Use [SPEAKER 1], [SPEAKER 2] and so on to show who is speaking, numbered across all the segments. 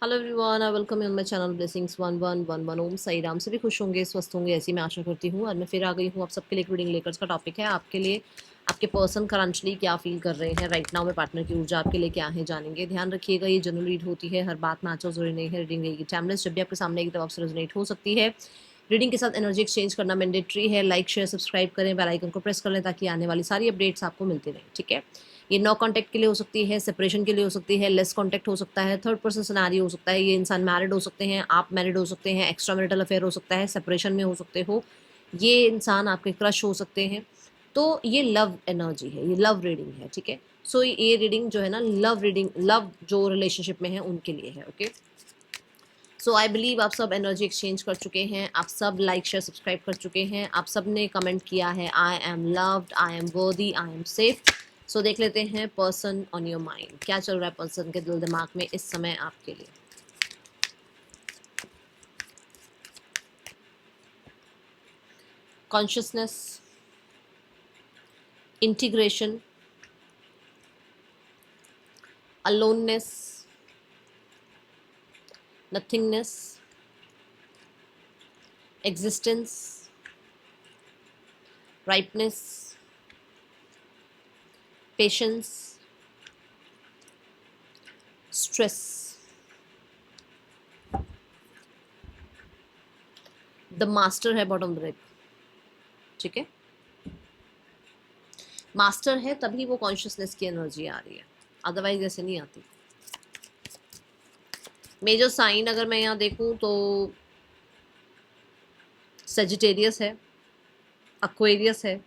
[SPEAKER 1] Hello everyone, I welcome you on my channel blessings 1111 ओम साई राम। सभी खुश होंगे, स्वस्थ होंगे, ऐसी मैं आशा करती हूँ। और मैं फिर आ गई हूँ आप सबके लिए एक रीडिंग लेकर। का टॉपिक है आपके लिए आपके पर्सन करंटली क्या फील कर रहे हैं राइट नाउ में, पार्टनर की ऊर्जा आपके लिए क्या है जानेंगे। ध्यान रखिएगा, ये जनरल रीड होती है, हर बात मैच और जरूरी नहीं है। रीडिंग रहेगी टाइमलेस, जब भी आपके सामने एक तरफ से रेजोनेट हो सकती है। रीडिंग के साथ एनर्जी एक्सचेंज करना मैंडेटरी है। लाइक शेयर सब्सक्राइब करें, बेल आइकन को प्रेस कर लें ताकि आने वाली सारी अपडेट्स आपको मिलती रहें। ठीक है, ये नो कांटेक्ट के लिए हो सकती है, सेपरेशन के लिए हो सकती है, लेस कांटेक्ट हो सकता है, थर्ड पर्सन सिनेरियो हो सकता है। ये इंसान मैरिड हो सकते हैं, आप मैरिड हो सकते हैं, एक्स्ट्रा मैरिटल अफेयर हो सकता है, सेपरेशन में हो सकते हो, ये इंसान आपके क्रश हो सकते हैं। तो ये लव एनर्जी है, ये लव रीडिंग है। ठीक है, सो ये रीडिंग जो है ना, लव रीडिंग, लव जो रिलेशनशिप में है उनके लिए है। ओके, सो आई बिलीव आप सब एनर्जी एक्सचेंज कर चुके हैं, आप सब लाइक शेयर सब्सक्राइब कर चुके हैं, आप सब ने कमेंट किया है I am loved, I am वर्दी, आई एम सेफ। सो देख लेते हैं पर्सन ऑन योर माइंड, क्या चल रहा है पर्सन के दिल दिमाग में इस समय आपके लिए। Consciousness, integration, aloneness, nothingness, existence, rightness, patience, stress. The master है बॉटम ब्रेक। ठीक है, मास्टर है तभी वो कॉन्शियसनेस की एनर्जी आ रही है, अदरवाइज ऐसे नहीं आती। मेजर साइन अगर मैं यहाँ देखूँ तो सेजिटेरियस है, एक्वेरियस है,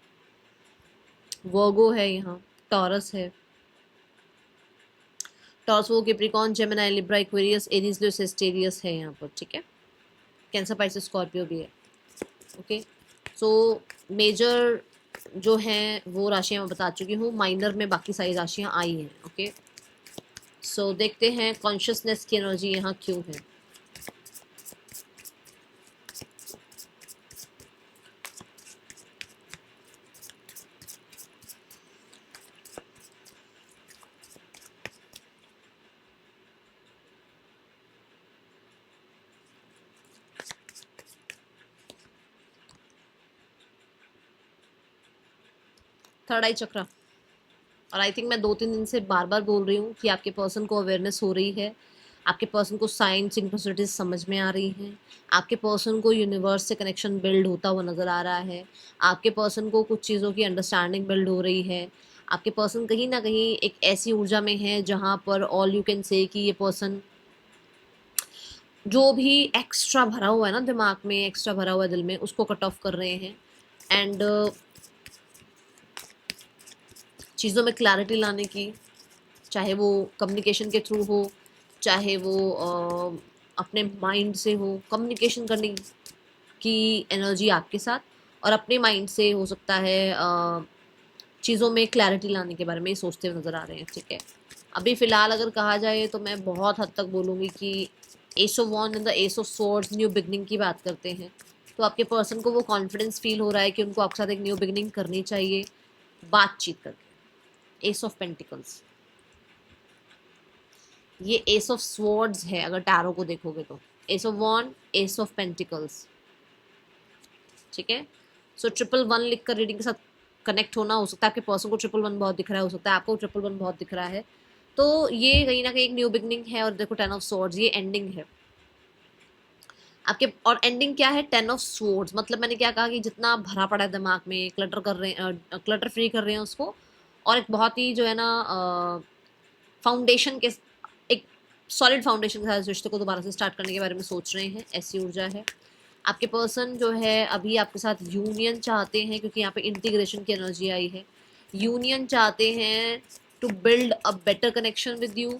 [SPEAKER 1] वर्गो है, यहाँ टॉरस है, टॉरस वो Capricorn, Gemini, Libra, Aquarius, Aries, Leo, Sagittarius है यहाँ पर। ठीक है, कैंसर, पाइसेस, स्कॉर्पियो भी है। ओके, सो मेजर जो हैं वो राशियाँ मैं बता चुकी हूँ, माइनर में बाकी सारी राशियाँ आई हैं। ओके, सो देखते हैं कॉन्शियसनेस की एनर्जी यहाँ क्यों है। थर्ड आई चक्रा, और आई थिंक मैं 2-3 दिन से बार बार बोल रही हूँ कि आपके पर्सन को अवेयरनेस हो रही है, आपके पर्सन को साइंस सिंक्रोनिसिटीज समझ में आ रही हैं, आपके पर्सन को यूनिवर्स से कनेक्शन बिल्ड होता हुआ नज़र आ रहा है, आपके पर्सन को कुछ चीज़ों की अंडरस्टैंडिंग बिल्ड हो रही है। आपके पर्सन कहीं ना कहीं एक ऐसी ऊर्जा में है जहाँ पर ऑल यू कैन से कि ये पर्सन जो भी एक्स्ट्रा भरा हुआ है ना दिमाग में, एक्स्ट्रा भरा हुआ है दिल में, उसको कट ऑफ कर रहे हैं। एंड चीज़ों में क्लैरिटी लाने की, चाहे वो कम्युनिकेशन के थ्रू हो, चाहे वो अपने माइंड से हो, कम्युनिकेशन करने की एनर्जी आपके साथ, और अपने माइंड से हो सकता है चीज़ों में क्लैरिटी लाने के बारे में सोचते हुए नज़र आ रहे हैं। ठीक है, अभी फ़िलहाल अगर कहा जाए तो मैं बहुत हद तक बोलूँगी कि ace of wand and the ace of swords new beginning की बात करते हैं। तो आपके पर्सन को वो कॉन्फिडेंस फील हो रहा है कि उनको आपके साथ एक न्यू बिगनिंग करनी चाहिए बातचीत करके। एस ऑफ पेंटिकल्स, ये एस ऑफ स्वॉर्ड्स है अगर टैरो को देखोगे तो, ace of wand, ace of pentacles. ठीक है, सो 111 लिख कर रीडिंग के साथ कनेक्ट होना, हो सकता है आपके पर्सन को 111 बहुत दिख रहा है, हो सकता है आपको 111 बहुत दिख रहा है। तो ये कहीं ना कहीं एक न्यू बिगनिंग है। और देखो 10 ऑफ स्वॉर्ड्स, ये एंडिंग है आपके, और एंडिंग क्या है, 10 ऑफ स्वॉर्ड्स। मतलब मैंने क्या कहा कि जितना भरा पड़ा है दिमाग में, क्लटर कर रहे हैं, क्लटर फ्री कर रहे हैं उसको, और एक बहुत ही जो है ना फाउंडेशन के, एक सॉलिड फाउंडेशन के साथ रिश्ते को दोबारा से स्टार्ट करने के बारे में सोच रहे हैं, ऐसी ऊर्जा है। आपके पर्सन जो है अभी आपके साथ यूनियन चाहते हैं, क्योंकि यहाँ पे इंटीग्रेशन की एनर्जी आई है। यूनियन चाहते हैं to build a better connection with you,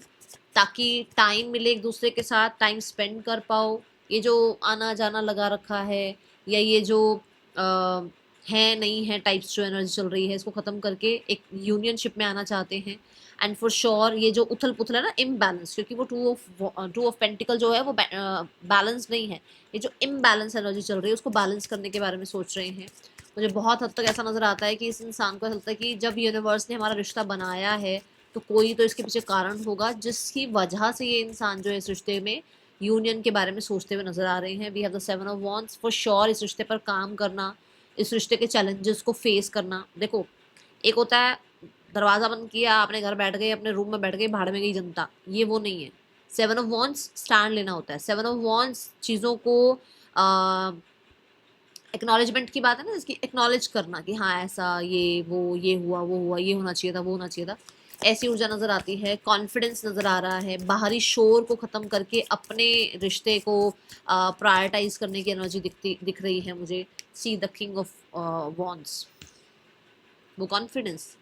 [SPEAKER 1] ताकि टाइम मिले एक दूसरे के साथ, टाइम स्पेंड कर पाओ। ये जो आना जाना लगा रखा है, या ये जो है नहीं है टाइप्स जो एनर्जी चल रही है, इसको ख़त्म करके एक यूनियनशिप में आना चाहते हैं। एंड फॉर श्योर ये जो उथल पुथल है ना, इम्बैलेंस, क्योंकि वो टू ऑफ पेंटिकल जो है वो बैलेंस नहीं है, ये जो इम्बैलेंस एनर्जी चल रही है उसको बैलेंस करने के बारे में सोच रहे हैं। मुझे बहुत हद तक ऐसा नज़र आता है कि इस इंसान को ऐसा लगता है कि जब यूनिवर्स ने हमारा रिश्ता बनाया है तो कोई तो इसके पीछे कारण होगा जिसकी वजह से ये इंसान जो है इस रिश्ते में यूनियन के बारे में सोचते हुए नजर आ रहे हैं। We have the 7 of wands. For sure इस रिश्ते पर काम करना, इस रिश्ते के चैलेंजेस को फेस करना। देखो, एक होता है दरवाजा बंद किया, आपने घर बैठ गए, अपने रूम में बैठ गए, भाड़ में गई जनता, ये वो नहीं है। 7 ऑफ वॉन्ड्स स्टैंड लेना होता है। 7 ऑफ वॉन्ड्स चीज़ों को एक्नॉलेजमेंट की बात है ना, इसकी एक्नॉलेज करना कि हाँ ऐसा, ये वो, ये हुआ, वो हुआ, ये होना चाहिए था, वो होना चाहिए था, ऐसी ऊर्जा नजर आती है। कॉन्फिडेंस नजर आ रहा है। बाहरी शोर को खत्म करके अपने रिश्ते को प्रायोरिटाइज करने की एनर्जी दिख रही है मुझे। See the king of wands, वो कॉन्फिडेंस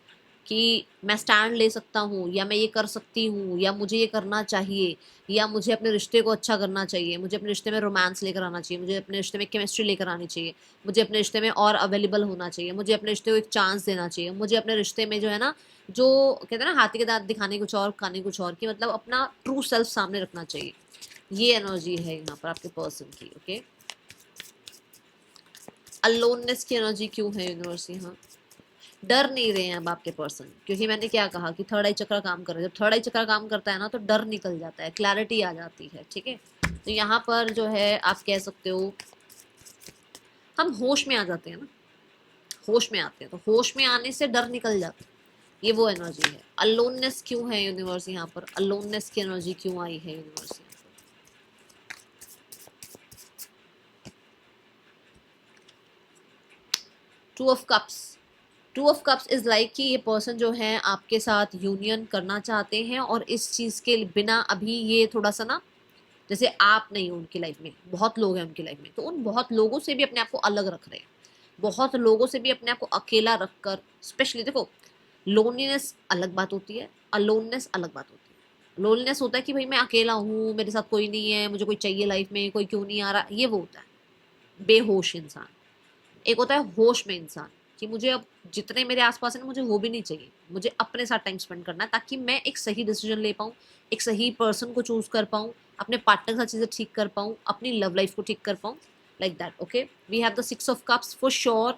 [SPEAKER 1] कि मैं स्टैंड ले सकता हूँ, या मैं ये कर सकती हूँ, या मुझे ये करना चाहिए, या मुझे अपने रिश्ते को अच्छा करना चाहिए, मुझे अपने रिश्ते में रोमांस लेकर आना चाहिए, मुझे अपने रिश्ते में केमिस्ट्री लेकर आनी चाहिए, मुझे अपने रिश्ते में और अवेलेबल होना चाहिए, मुझे अपने रिश्ते को एक चांस देना चाहिए, मुझे अपने रिश्ते में जो है ना, जो कहते हैं ना हाथी के दांत दिखाने कुछ और खाने कुछ और, की मतलब अपना ट्रू सेल्फ सामने रखना चाहिए। ये एनर्जी है यहाँ पर आपके पर्सन की। ओके, अलोननेस की एनर्जी क्यों है यूनिवर्स यहाँ? डर नहीं रहे हैं अब आपके पर्सन, क्योंकि मैंने क्या कहा कि थर्ड आई चक्र काम कर रहा है। जब थर्ड आई चक्र काम करता है ना तो डर निकल जाता है, क्लैरिटी आ जाती है। ठीक है, तो यहाँ पर जो है आप कह सकते हो हम होश में आ जाते हैं ना, होश में आते हैं, तो होश में आने से डर निकल जाता है। ये वो एनर्जी है। अलोननेस क्यों है यूनिवर्स यहाँ पर? अलोननेस की एनर्जी क्यों आई है universe? Two of cups. Two of cups is like कि ये पर्सन जो है आपके साथ यूनियन करना चाहते हैं, और इस चीज़ के बिना अभी ये थोड़ा सा ना, जैसे आप नहीं हो उनकी लाइफ में, बहुत लोग हैं उनकी लाइफ में, तो उन बहुत लोगों से भी अपने आप को अलग रख रहे हैं, बहुत लोगों से भी अपने आप को अकेला रखकर। स्पेशली देखो, लोनलीनेस अलग बात होती है, अलोननेस अलग बात होती है। लोनलीनेस होता है कि भाई मैं अकेला हूँ, मेरे साथ कोई नहीं है, मुझे कोई चाहिए लाइफ में, कोई क्यों नहीं आ रहा, ये वो होता है बेहोश इंसान। एक होता है होश में इंसान कि मुझे अब जितने मेरे आसपास है ना, मुझे वो भी नहीं चाहिए, मुझे अपने साथ टाइम स्पेंड करना है, ताकि मैं एक सही डिसीजन ले पाऊँ, एक सही पर्सन को चूज कर पाऊँ, अपने पार्टनर के साथ चीज़ें ठीक कर पाऊँ, अपनी लव लाइफ को ठीक कर पाऊँ, like that. Okay, we have the 6 of cups. For sure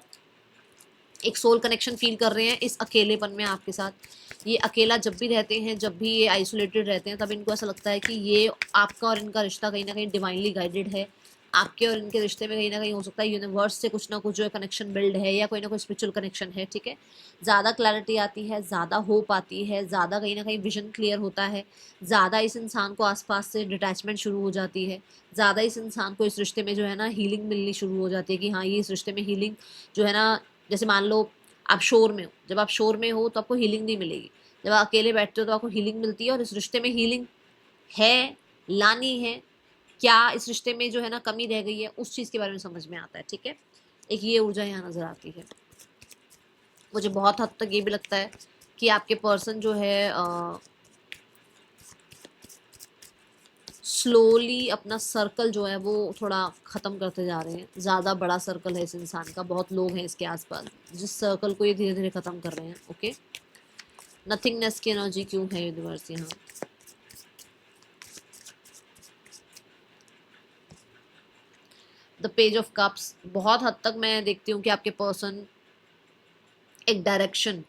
[SPEAKER 1] एक सोल कनेक्शन फील कर रहे हैं इस अकेलेपन में आपके साथ। ये अकेला जब भी रहते हैं, जब भी ये आइसोलेटेड रहते हैं, तब इनको ऐसा लगता है कि ये आपका और इनका रिश्ता कहीं ना कहीं डिवाइनली गाइडेड है। आपके और इनके रिश्ते में कहीं ना कहीं हो सकता है यूनिवर्स से कुछ ना कुछ जो है कनेक्शन बिल्ड है, या कोई ना कोई स्पिरिचुअल कनेक्शन है। ठीक है, ज़्यादा क्लैरिटी आती है, ज़्यादा होप आती है, ज़्यादा कहीं ना कहीं विजन क्लियर होता है, ज़्यादा इस इंसान को आसपास से डिटैचमेंट शुरू हो जाती है, ज़्यादा इस इंसान को इस रिश्ते में जो है ना हीलिंग मिलनी शुरू हो जाती है कि हाँ, ये इस रिश्ते में हीलिंग जो है ना, जैसे मान लो आप शोर में हो, जब आप शोर में हो तो आपको हीलिंग नहीं मिलेगी, जब आप अकेले बैठते हो तो आपको हीलिंग मिलती है। और इस रिश्ते में हीलिंग है, लानी है, क्या इस रिश्ते में जो है ना कमी रह गई है, उस चीज़ के बारे में समझ में आता है। ठीक है, एक ये ऊर्जा यहाँ नज़र आती है। मुझे बहुत हद तक ये भी लगता है कि आपके पर्सन जो है स्लोली अपना सर्कल जो है वो थोड़ा ख़त्म करते जा रहे हैं। ज़्यादा बड़ा सर्कल है इस इंसान का, बहुत लोग हैं इसके आसपास, जिस सर्कल को ये धीरे धीरे ख़त्म कर रहे हैं। ओके, नथिंगनेस की एनर्जी क्यों है यूनिवर्स यहाँ? The page of cups. बहुत हद तक मैं देखती हूँ कि आपके पर्सन एक डायरेक्शन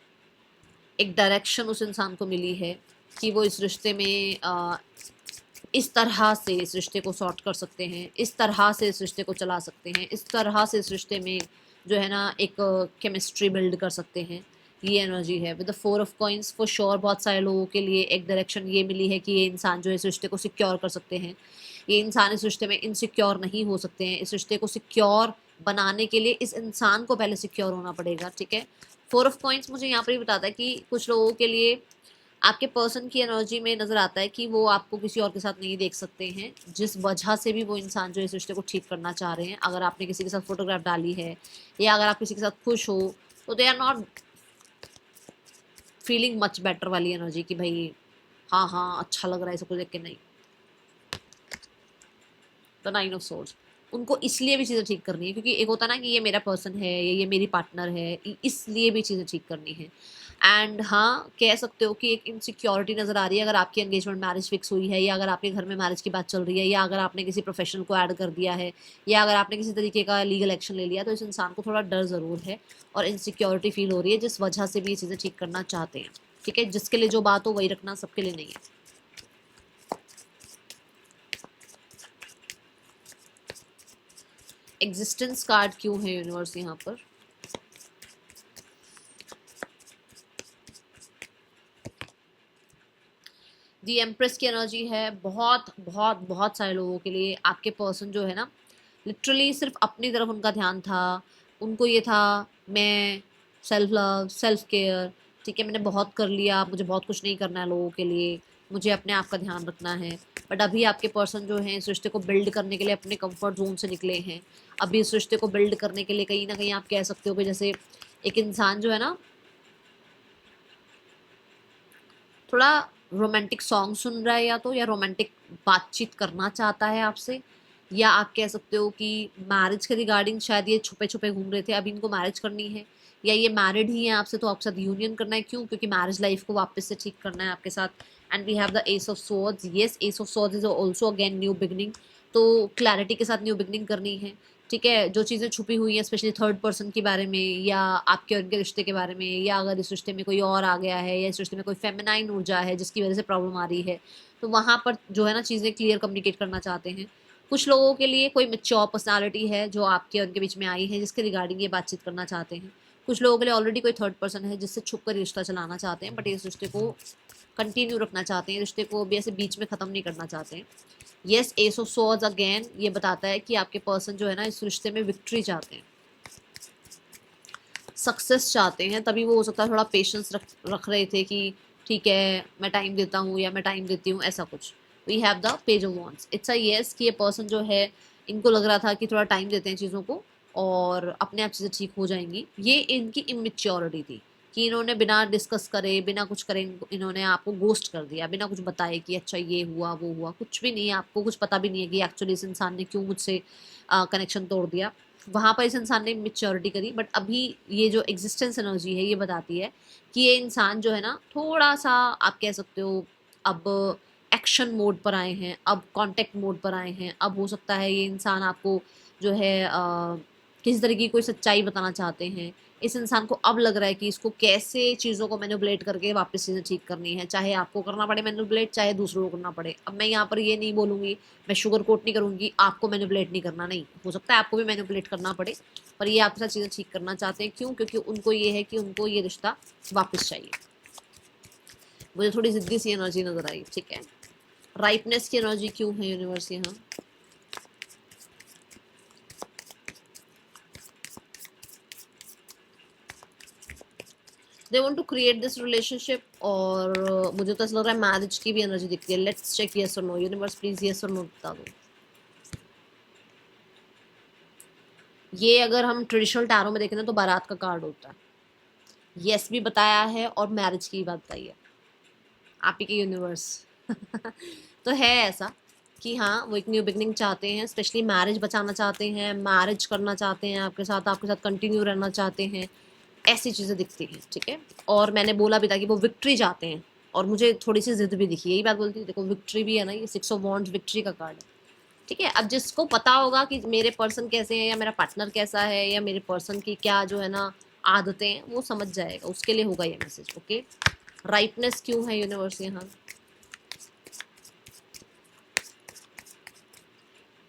[SPEAKER 1] उस इंसान को मिली है कि वो इस रिश्ते में इस तरह से इस रिश्ते को सॉर्ट कर सकते हैं, इस तरह से इस रिश्ते को चला सकते हैं, इस तरह से इस रिश्ते में जो है ना एक केमिस्ट्री बिल्ड कर सकते हैं। ये एनर्जी है with the 4 of coins. For sure बहुत सारे लोगों के लिए एक डायरेक्शन ये मिली है कि ये इंसान जो है इस रिश्ते को सिक्योर कर सकते हैं। ये इंसान इस रिश्ते में इनसिक्योर नहीं हो सकते हैं। इस रिश्ते को सिक्योर बनाने के लिए इस इंसान को पहले सिक्योर होना पड़ेगा। ठीक है, 4 ऑफ कॉइंस मुझे यहाँ पर भी बताता है कि कुछ लोगों के लिए आपके पर्सन की एनर्जी में नज़र आता है कि वो आपको किसी और के साथ नहीं देख सकते हैं, जिस वजह से भी वो इंसान जो इस रिश्ते को ठीक करना चाह रहे हैं। अगर आपने किसी के साथ फोटोग्राफ डाली है, या अगर आप किसी के साथ खुश हो, तो they are not feeling much better वाली एनर्जी कि भाई हाँ हाँ अच्छा लग रहा है इसको देख के, नहीं। The 9 of swords. उनको इसलिए भी चीज़ें ठीक करनी है क्योंकि एक होता ना कि ये मेरा पर्सन है, ये मेरी पार्टनर है, इसलिए भी चीज़ें ठीक करनी है। एंड हाँ, कह सकते हो कि एक इनसिक्योरिटी नज़र आ रही है अगर आपकी एंगेजमेंट मैरिज फिक्स हुई है, या अगर आपके घर में मैरिज की बात चल रही है, या अगर आपने किसी प्रोफेशनल को ऐड कर दिया है, या अगर आपने किसी तरीके का लीगल एक्शन ले लिया, तो इस इंसान को थोड़ा डर ज़रूर है और इनसिक्योरिटी फील हो रही है, जिस वजह से भी ये चीज़ें ठीक करना चाहते हैं। ठीक है, जिसके लिए जो बात हो वही रखना, सबके लिए नहीं है। एग्जिस्टेंस कार्ड क्यों है यूनिवर्स यहाँ पर? दी एम्प्रेस की एनर्जी है। बहुत बहुत बहुत सारे लोगों के लिए आपके पर्सन जो है ना, लिटरली सिर्फ अपनी तरफ उनका ध्यान था। उनको ये था मैं सेल्फ लव, सेल्फ केयर, ठीक है, मैंने बहुत कर लिया, मुझे बहुत कुछ नहीं करना है लोगों के लिए, मुझे अपने आप का ध्यान रखना है। बट अभी आपके पर्सन जो हैं इस रिश्ते को बिल्ड करने के लिए अपने कंफर्ट जोन से निकले हैं। अभी इस रिश्ते को बिल्ड करने के लिए कहीं ना कहीं आप कह सकते हो कि जैसे एक इंसान जो है ना थोड़ा रोमांटिक सॉन्ग सुन रहा है, या रोमांटिक बातचीत करना चाहता है आपसे, या आप कह सकते हो कि मैरिज के रिगार्डिंग शायद ये छुपे छुपे घूम रहे थे, अभी इनको मैरिज करनी है, या ये मैरिड ही है आपसे तो आपके साथ यूनियन करना है। क्यों? क्योंकि मैरिज लाइफ को वापस से ठीक करना है आपके साथ। And we have the ace of swords. Yes, ace of swords is also again new beginning. तो क्लैरिटी के साथ न्यू बिगनिंग करनी है, ठीक है। जो चीज़ें छुपी हुई हैं स्पेशली थर्ड पर्सन के बारे में, या आपके और उनके रिश्ते के बारे में, या अगर इस रिश्ते में कोई और आ गया है, या इस रिश्ते में कोई फेमिनाइन ऊर्जा है जिसकी वजह से प्रॉब्लम आ रही है, तो वहाँ पर जो है ना चीज़ें क्लियर कम्युनिकेट करना चाहते हैं। कुछ लोगों के लिए कोई मैच्योर पर्सनालिटी है जो आपके और उनके बीच में आई है जिसके रिगार्डिंग ये बातचीत करना चाहते हैं। कुछ लोगों के लिए ऑलरेडी कोई थर्ड पर्सन है जिससे छुप कर रिश्ता चलाना चाहते हैं, बट इस रिश्ते को कंटिन्यू रखना चाहते हैं, रिश्ते को भी ऐसे बीच में ख़त्म नहीं करना चाहते हैं। Yes, ace of swords again ये बताता है कि आपके पर्सन जो है ना इस रिश्ते में विक्ट्री चाहते हैं, सक्सेस चाहते हैं। तभी वो हो सकता है थोड़ा पेशेंस रख रहे थे कि ठीक है मैं टाइम देता हूँ या मैं टाइम देती हूँ, ऐसा कुछ। We have the page of wands. It's a yes कि ये पर्सन जो है इनको लग रहा था कि थोड़ा टाइम देते हैं चीज़ों को और अपने आप चीज़ें ठीक हो जाएंगी। ये इनकी इमेच्योरिटी थी कि इन्होंने बिना डिस्कस करे, बिना कुछ करे, इन्होंने आपको गोस्ट कर दिया, बिना कुछ बताए कि अच्छा ये हुआ वो हुआ, कुछ भी नहीं है। आपको कुछ पता भी नहीं है कि एक्चुअली इस इंसान ने क्यों मुझसे कनेक्शन तोड़ दिया। वहाँ पर इस इंसान ने मेच्योरिटी करी। बट अभी ये जो एग्जिस्टेंस एनर्जी है ये बताती है कि ये इंसान जो है ना थोड़ा सा आप कह सकते हो अब एक्शन मोड पर आए हैं, अब कांटेक्ट मोड पर आए हैं। अब हो सकता है ये इंसान आपको जो है किसी तरह की कोई सच्चाई बताना चाहते हैं। इस इंसान को अब लग रहा है कि इसको कैसे चीज़ों को मैनिपुलेट करके वापस चीज़ें ठीक करनी है, चाहे आपको करना पड़े मैनिपुलेट, चाहे दूसरों को करना पड़े। अब मैं यहाँ पर ये नहीं बोलूँगी, मैं शुगर कोट नहीं करूँगी आपको मैनिपुलेट नहीं करना, नहीं, हो सकता है आपको भी मैनिपुलेट करना पड़े, पर ये आपके साथ चीज़ें ठीक करना चाहते हैं। क्यों? क्योंकि उनको ये है कि उनको ये रिश्ता वापस चाहिए। मुझे थोड़ी जिद्दी सी एनर्जी नजर आई, ठीक है। राइपनेस की एनर्जी क्यों है यूनिवर्स यहाँ? They want to create this relationship, और मुझे तो ऐसा लग रहा है मैरिज की भी एनर्जी दिखती है। लेट्स चेक येस और नो। यूनिवर्स प्लीज येस और नो बता दो। ये अगर हम ट्रेडिशनल टैरो में देखें ना तो बारात का कार्ड होता है। येस भी बताया है और मैरिज की बात बताई है आप ही के यूनिवर्स। तो है ऐसा कि हाँ वो एक न्यू बिगनिंग चाहते हैं, स्पेशली मैरिज बचाना चाहते हैं, मैरिज करना चाहते हैं आपके साथ कंटिन्यू रहना चाहते हैं, ऐसी चीज़ें दिखती हैं, ठीक है। और मैंने बोला भी था कि वो विक्ट्री चाहते हैं, और मुझे थोड़ी सी जिद भी दिखी, यही बात बोलती है। देखो विक्ट्री भी है ना, ये 6 ऑफ वॉन्ड्स विक्ट्री का कार्ड है, ठीक है। अब जिसको पता होगा कि मेरे पर्सन कैसे हैं या मेरा पार्टनर कैसा है या मेरे पर्सन की क्या जो है ना आदतें हैं, वो समझ जाएगा, उसके लिए होगा ये मैसेज, ओके। राइटनेस क्यों है यूनिवर्स यहाँ?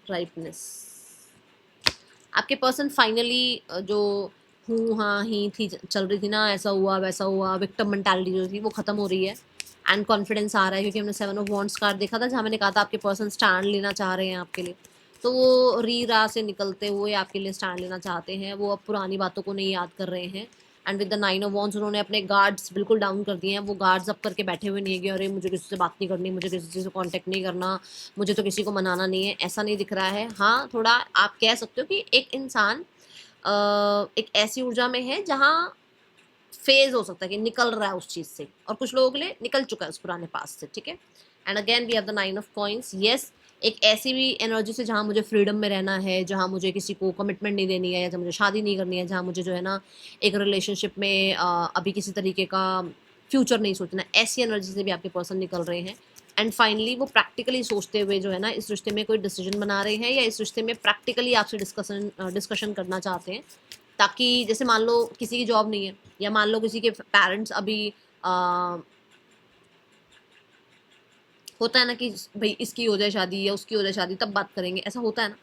[SPEAKER 1] राइटनेस, आपके पर्सन फाइनली जो हूँ हाँ ही थी चल रही थी ना, ऐसा हुआ वैसा हुआ, विक्टिम मेंटालिटी जो थी वो खत्म हो रही है एंड कॉन्फिडेंस आ रहा है। क्योंकि हमने 7 ऑफ वॉन्ड्स कार्ड देखा था जहाँ मैंने कहा था आपके पर्सन स्टैंड लेना चाह रहे हैं आपके लिए, तो वो री राह से निकलते हुए आपके लिए स्टैंड लेना चाहते हैं। वो अब पुरानी बातों को नहीं याद कर रहे हैं। And with the 9 of wands उन्होंने अपने गार्ड्स बिल्कुल डाउन कर दिए हैं। वो गार्ड्स अप करके बैठे हुए नहीं है कि अरे मुझे किसी से बात नहीं करनी, मुझे किसी से कांटेक्ट नहीं करना, मुझे तो किसी को मनाना नहीं है, ऐसा नहीं दिख रहा है। हाँ थोड़ा आप कह सकते हो कि एक इंसान एक ऐसी ऊर्जा में है जहाँ फेज हो सकता है कि निकल रहा है उस चीज से, और कुछ लोगों के लिए निकल चुका है उस पुराने पास से, ठीक है। And again we have the 9 of coins. Yes, एक ऐसी भी एनर्जी से जहाँ मुझे फ्रीडम में रहना है, जहाँ मुझे किसी को कमिटमेंट नहीं देनी है, या जहाँ मुझे शादी नहीं करनी है, जहाँ मुझे जो है ना एक रिलेशनशिप में अभी किसी तरीके का फ्यूचर नहीं सोचना, ऐसी एनर्जी से भी आपके पर्सन निकल रहे हैं। एंड फाइनली वो प्रैक्टिकली सोचते हुए जो है ना इस रिश्ते में कोई डिसीजन बना रहे हैं, या इस रिश्ते में प्रैक्टिकली आपसे डिस्कशन करना चाहते हैं। ताकि जैसे मान लो किसी की जॉब नहीं है, या मान लो किसी के पेरेंट्स अभी होता है ना कि भाई इसकी हो जाए शादी या उसकी हो जाए शादी तब बात करेंगे, ऐसा होता है ना।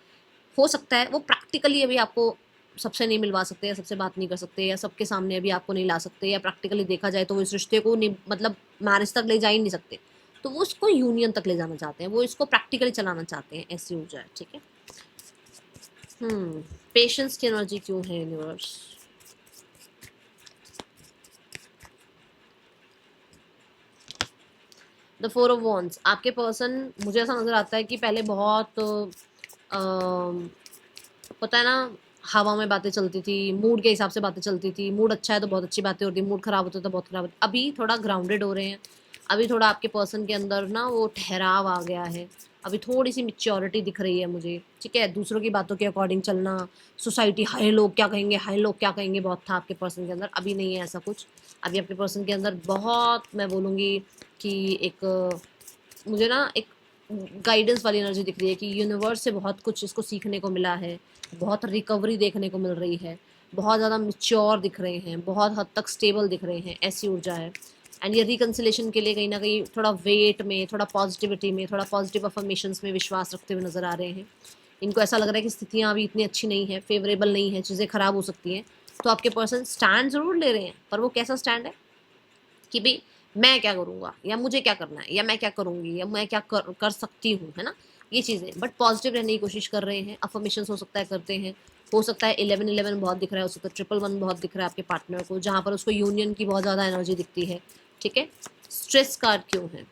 [SPEAKER 1] हो सकता है वो प्रैक्टिकली अभी आपको सबसे नहीं मिलवा सकते या सबसे बात नहीं कर सकते या सबके सामने अभी आपको नहीं ला सकते, या प्रैक्टिकली देखा जाए तो वो इस रिश्ते को नहीं, मतलब मैरिज तक ले जा ही नहीं सकते, तो वो इसको यूनियन तक ले जाना चाहते हैं, वो इसको प्रैक्टिकली चलाना चाहते हैं, ऐसी ऊर्जा है, ठीक है। पेशेंस की एनर्जी क्यों है universe? The four of wands, आपके पर्सन मुझे ऐसा नजर आता है कि पहले बहुत पता है ना, हवा में बातें चलती थी, मूड के हिसाब से बातें चलती थी, मूड अच्छा है तो बहुत अच्छी बातें होती, मूड खराब होता है तो बहुत खराब होती। अभी थोड़ा ग्राउंडेड हो रहे हैं, अभी थोड़ा आपके पर्सन के अंदर ना वो ठहराव आ गया है, अभी थोड़ी सी मिच्योरिटी दिख रही है मुझे, ठीक है। दूसरों की बातों के अकॉर्डिंग चलना, सोसाइटी हाय लोग क्या कहेंगे, हाय लोग क्या कहेंगे, बहुत था आपके पर्सन के अंदर, अभी नहीं है ऐसा कुछ। अभी आपके पर्सन के अंदर बहुत, मैं बोलूँगी कि एक मुझे ना एक गाइडेंस वाली एनर्जी दिख रही है कि यूनिवर्स से बहुत कुछ इसको सीखने को मिला है, बहुत रिकवरी देखने को मिल रही है, बहुत ज़्यादा मिच्योर दिख रहे हैं, बहुत हद तक स्टेबल दिख रहे हैं, ऐसी ऊर्जा है। एंड ये रिकन्सिलेशन के लिए कहीं ना कहीं थोड़ा वेट में, थोड़ा पॉजिटिविटी में, थोड़ा पॉजिटिव अफर्मेशंस में विश्वास रखते हुए नजर आ रहे हैं। इनको ऐसा लग रहा है कि स्थितियाँ अभी इतनी अच्छी नहीं है, फेवरेबल नहीं है, चीज़ें खराब हो सकती हैं। तो आपके पर्सन स्टैंड जरूर ले रहे हैं, पर वो कैसा स्टैंड है कि भाई मैं क्या करूँगा, या मुझे क्या करना है, या मैं क्या करूँगी, या मैं क्या कर सकती हूँ, है ना, ये चीज़ें। बट पॉजिटिव रहने की कोशिश कर रहे हैं, अफर्मेशन हो सकता है करते हैं, हो सकता है 1111 बहुत दिख रहा है, हो सकता है 1111 बहुत दिख रहा है आपके पार्टनर को, जहाँ पर उसको यूनियन की बहुत ज़्यादा एनर्जी दिखती है, ठीक है। स्ट्रेस कार्ड क्यों है?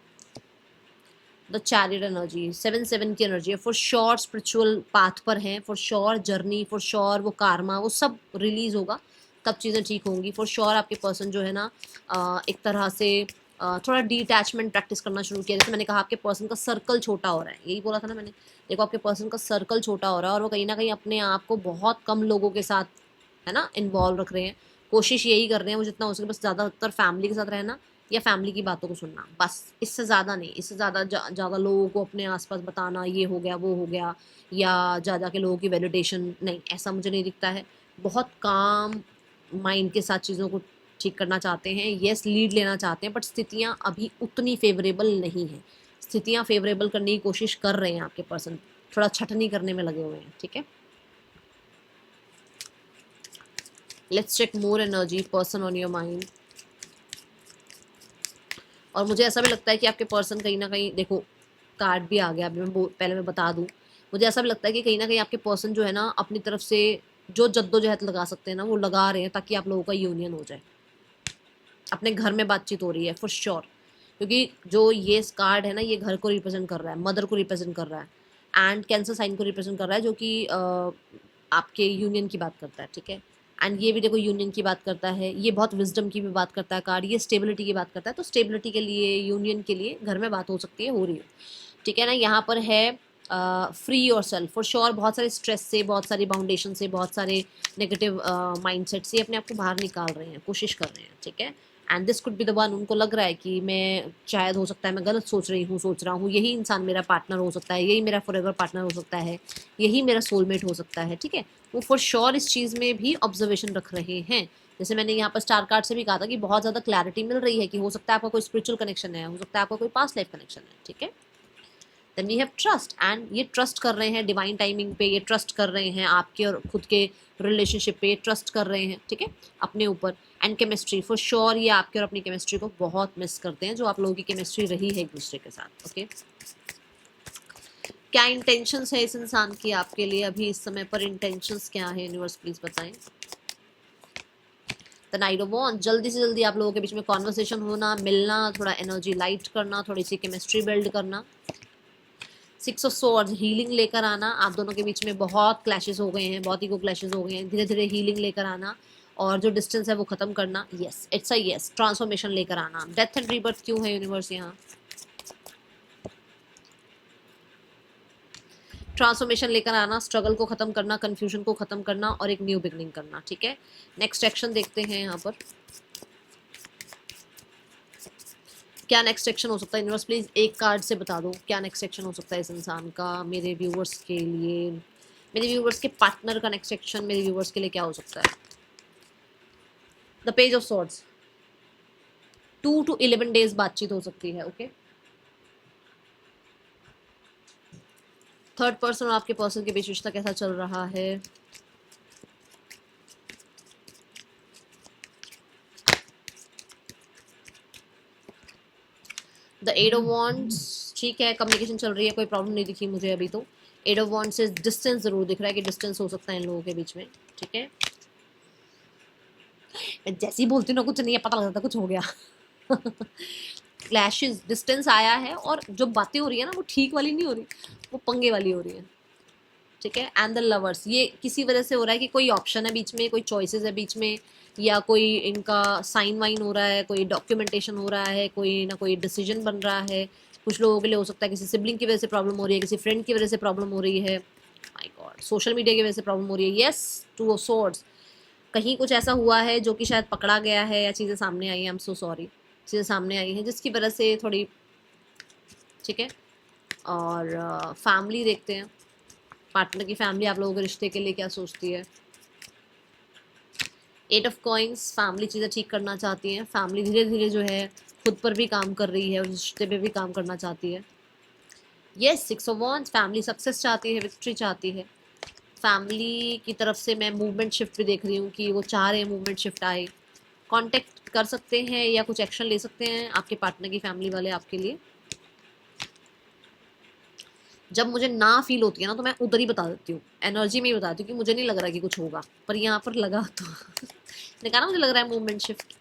[SPEAKER 1] द चैरियट एनर्जी, 7-7 की एनर्जी है, फॉर श्योर स्पिरिचुअल पाथ पर है, for sure journey, for sure वो कारमा वो सब रिलीज होगा, तब चीज़ें ठीक होंगी। फॉर श्योर आपके पर्सन जो है ना एक तरह से थोड़ा डिटैचमेंट प्रैक्टिस करना शुरू किया। जैसे मैंने कहा आपके पर्सन का सर्कल छोटा हो रहा है, यही बोला था ना मैंने। देखो आपके पर्सन का सर्कल छोटा हो रहा है और वो कहीं ना कहीं अपने आप को बहुत कम लोगों के साथ, है ना, इन्वॉल्व रख रहे हैं। कोशिश यही कर रहे हैं वो जितना हो सके बस ज़्यादातर फैमिली के साथ रहना या फैमिली की बातों को सुनना, बस इससे ज़्यादा नहीं। इससे ज़्यादा लोगों को अपने आसपास बताना ये हो गया वो हो गया, या ज़्यादा के लोगों की वैलिडेशन, नहीं, ऐसा मुझे नहीं दिखता है। बहुत काम माइंड के साथ चीज़ों को ठीक करना चाहते हैं, येस लीड लेना चाहते हैं, बट स्थितियाँ अभी उतनी फेवरेबल नहीं है। स्थितियाँ फेवरेबल करने की कोशिश कर रहे हैं आपके पर्सन, थोड़ा छटनी करने में लगे हुए हैं, ठीक है। Let's check more energy person on your mind. और मुझे ऐसा भी लगता है कि आपके पर्सन कहीं ना कहीं, देखो कार्ड भी आ गया, अभी पहले मैं बता दूं, मुझे ऐसा भी लगता है कि कहीं ना कहीं आपके पर्सन जो है ना अपनी तरफ से जो जद्दोजहद लगा सकते हैं ना वो लगा रहे हैं, ताकि आप लोगों का यूनियन हो जाए। अपने घर में बातचीत हो रही है फॉर श्योर, क्योंकि जो ये कार्ड है ना ये घर को रिप्रेजेंट कर रहा है, मदर को रिप्रेजेंट कर रहा है, एंड कैंसर साइन को रिप्रेजेंट कर रहा है, जो कि आपके यूनियन की बात करता है, ठीक है। एंड ये भी देखो यूनियन की बात करता है, ये बहुत विजडम की भी बात करता है कार्ड, ये स्टेबिलिटी की बात करता है। तो स्टेबिलिटी के लिए, यूनियन के लिए घर में बात हो सकती है, हो रही है, ठीक है ना। यहाँ पर है free your self for sure, बहुत सारे स्ट्रेस से, बहुत सारी बाउंडेशन से, बहुत सारे नेगेटिव माइंडसेट से अपने आप को बाहर निकाल रहे हैं, कोशिश कर रहे हैं, ठीक है। And this could be the one, उनको लग रहा है कि मैं शायद, हो सकता है मैं गलत सोच रही हूँ, सोच रहा हूँ, यही इंसान मेरा पार्टनर हो सकता है, यही मेरा फॉरएवर पार्टनर हो सकता है, यही मेरा सोलमेट हो सकता है, ठीक है। वो फॉर श्योर इस चीज़ में भी ऑब्जर्वेशन रख रहे हैं। जैसे मैंने यहाँ पर स्टार कार्ड से भी कहा था कि बहुत ज़्यादा क्लैरिटी मिल रही है कि हो सकता है आपका कोई स्पिरिचुअल कनेक्शन है, हो सकता है आपका कोई पास्ट लाइफ कनेक्शन है, ठीक है। Then we have trust, and ये ट्रस्ट कर रहे हैं डिवाइन टाइमिंग पे, ये ट्रस्ट कर रहे हैं आपके और खुद के रिलेशनशिप पे, ये ट्रस्ट कर रहे हैं, ठीक है, अपने ऊपर। एंड केमिस्ट्री फॉर श्योर, ये आपके और अपनी केमिस्ट्री को बहुत मिस करते हैं, जो आप लोगों की केमिस्ट्री रही है एक दूसरे के साथ, ओके। क्या इंटेंशंस है इस इंसान की आपके लिए अभी इस समय पर? इंटेंशंस क्या है यूनिवर्स, प्लीज बताएं। द नाइट ऑफ वॉन्ड्स, जल्दी से जल्दी आप लोगों के बीच में कॉन्वर्सेशन होना, मिलना, थोड़ा एनर्जी लाइट करना, थोड़ी सी केमिस्ट्री बिल्ड करना। 6 ऑफ स्वॉर्ड्स, हीलिंग लेकर आना, आप दोनों के बीच में बहुत क्लैशेस हो गए हैं, बहुत ईगो क्लैशेस हो गए हैं, धीरे धीरे हीलिंग लेकर आना और जो डिस्टेंस है वो खत्म करना। Yes, it's a yes, transformation लेकर आना। डेथ एंड रीबर्थ क्यों है यूनिवर्स यहाँ? ट्रांसफॉर्मेशन लेकर आना, स्ट्रगल को खत्म करना, कंफ्यूजन को खत्म करना और एक न्यू बिगनिंग करना, ठीक है। नेक्स्ट एक्शन देखते हैं यहाँ पर क्या नेक्स्ट एक्शन हो सकता है। यूनिवर्स प्लीज एक कार्ड से बता दो क्या नेक्स्ट एक्शन हो सकता है इस इंसान का मेरे व्यूवर्स के लिए, मेरे व्यूवर्स के पार्टनर का नेक्स्ट एक्शन मेरे व्यूवर्स के लिए क्या हो सकता है। The page of swords, 2 to 11 days बातचीत हो सकती है। ओके, थर्ड पर्सन और आपके पर्सन के बीच रिश्ता कैसा चल रहा है? द एट ऑफ वॉन्ड्स, ठीक है, कम्युनिकेशन चल रही है, कोई प्रॉब्लम नहीं दिखी मुझे अभी तो। एट ऑफ वॉन्ड्स से डिस्टेंस जरूर दिख रहा है कि डिस्टेंस हो सकता है इन लोगों के बीच में, ठीक है। मैं जैसे ही बोलती हूँ ना कुछ नहीं है, पता लग जाता कुछ हो गया। क्लैशेस, डिस्टेंस आया है, और जो बातें हो रही है ना वो ठीक वाली नहीं हो रही, वो पंगे वाली हो रही है, ठीक है। एंड द लवर्स, ये किसी वजह से हो रहा है कि कोई ऑप्शन है बीच में, कोई चॉइसेस है बीच में, या कोई इनका साइन वाइन हो रहा है, कोई डॉक्यूमेंटेशन हो रहा है, कोई ना कोई डिसीजन बन रहा है। कुछ लोगों के लिए हो सकता है किसी सिबलिंग की वजह से प्रॉब्लम हो रही है, किसी फ्रेंड की वजह से प्रॉब्लम हो रही है, माय गॉड, सोशल मीडिया की वजह से प्रॉब्लम हो रही है। यस, टू ऑफ स्वॉर्ड्स, कहीं कुछ ऐसा हुआ है जो कि शायद पकड़ा गया है, या चीज़ें सामने आई हैं, आई एम सो सॉरी, चीज़ें सामने आई हैं जिसकी वजह से थोड़ी, ठीक है। और फैमिली देखते हैं, पार्टनर की फैमिली आप लोगों के रिश्ते के लिए क्या सोचती है। एट ऑफ कॉइंस, फैमिली चीज़ें ठीक करना चाहती है, फैमिली धीरे धीरे जो है खुद पर भी काम कर रही है और रिश्ते पे भी काम करना चाहती है। Yes, six of wands, family success चाहती है, विक्ट्री चाहती है। फैमिली की तरफ से मैं मूवमेंट शिफ्ट भी देख रही हूँ कि वो चाह रहे हैं मूवमेंट शिफ्ट आए। कांटेक्ट कर सकते हैं या कुछ एक्शन ले सकते हैं आपके पार्टनर की फैमिली वाले आपके लिए। जब मुझे ना फील होती है ना तो मैं उधर ही बता देती हूँ, एनर्जी में ही बता देती हूँ कि मुझे नहीं लग रहा कि कुछ होगा, पर यहाँ पर लगा तो ने कहा ना मुझे लग रहा है मूवमेंट शिफ्ट।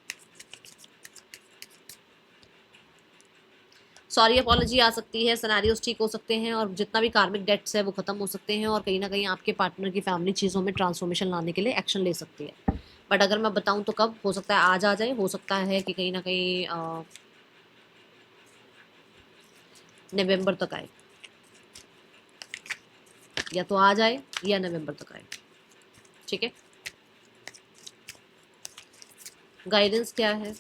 [SPEAKER 1] सॉरी अपॉलॉजी आ सकती है, सिनेरियोस ठीक हो सकते हैं, और जितना भी कार्मिक डेट्स है वो खत्म हो सकते हैं, और कहीं ना कहीं आपके पार्टनर की फैमिली चीज़ों में ट्रांसफॉर्मेशन लाने के लिए एक्शन ले सकती है। बट अगर मैं बताऊं तो कब हो सकता है, आज आ जाए, हो सकता है कि कहीं ना कहीं नवंबर तक आए, या तो आ जाए या नवंबर तक आए, ठीक है। गाइडेंस क्या है?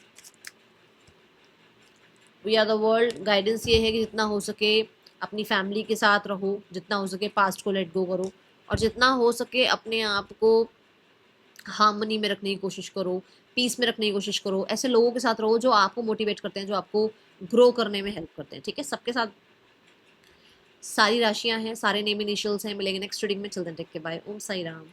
[SPEAKER 1] We are the world, guidance ये है कि जितना हो सके अपनी फैमिली के साथ रहो, जितना हो सके पास्ट को लेट गो करो, और जितना हो सके अपने आप को हार्मनी में रखने की कोशिश करो, पीस में रखने की कोशिश करो। ऐसे लोगों के साथ रहो जो आपको मोटिवेट करते हैं, जो आपको ग्रो करने में हेल्प करते हैं, ठीक है। सबके साथ सारी राशियां हैं, सारे नेम इनिशियल्स हैं। मिलेंगे नेक्स्ट रीडिंग में, चलते हैं, टेक के, बाय, ओम साई राम।